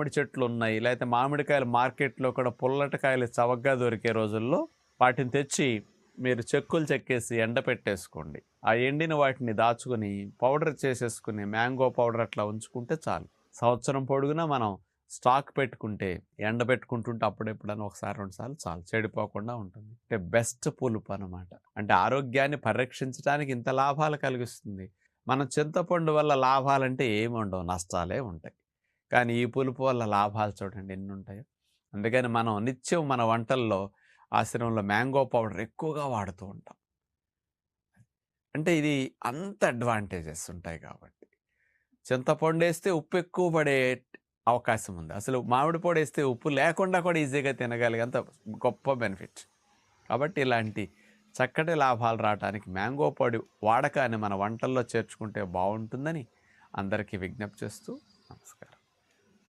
మామిడి చెట్లు ఉన్నాయి, లేకపోతే మామిడికాయలు మార్కెట్‌లో కూడా పుల్లటికాయలు చవకగా దొరికే రోజుల్లో వాటిని తెచ్చి మీరు చెక్కులు చెక్కేసి ఎండపెట్టేసుకోండి. ఆ ఎండిన వాటిని దాచుకొని పౌడర్ చేసేసుకొని మ్యాంగో పౌడర్ అట్లా ఉంచుకుంటే చాలు. సంవత్సరం పొడుగునా మనం స్టాక్ పెట్టుకుంటే, ఎండబెట్టుకుంటుంటే అప్పుడెప్పుడన్నా ఒకసారి, 2 సార్లు చాలు. చెడిపోకుండా ఉంటుంది. అంటే బెస్ట్ పులుపనమాట. అంటే ఆరోగ్యాన్ని పరిరక్షించడానికి ఇంత లాభాలు కలిగిస్తుంది. మనం చింతపండు వల్ల లాభాలంటే ఏముండవు. నష్టాలే ఉంటాయి. కానీ ఈ పులుపు వల్ల లాభాలు చూడండి ఎన్నుంటాయో. అందుకని మనం నిత్యం మన వంటల్లో ఆశ్రమంలో మ్యాంగో పౌడర్ ఎక్కువగా వాడుతూ ఉంటాం. అంటే ఇది అంత అడ్వాంటేజెస్ ఉంటాయి కాబట్టి. చింతపండేస్తే ఉప్పు ఎక్కువ పడే అవకాశం ఉంది. అసలు మామిడి పొడేస్తే ఉప్పు లేకుండా కూడా ఈజీగా తినగలిగేంత గొప్ప బెనిఫిట్. కాబట్టి ఇలాంటి చక్కటి లాభాలు రావటానికి మ్యాంగో పొడి వాడకాన్ని మన వంటల్లో చేర్చుకుంటే బావుంటుందని అందరికీ విజ్ఞప్తి చేస్తూ నమస్కారం.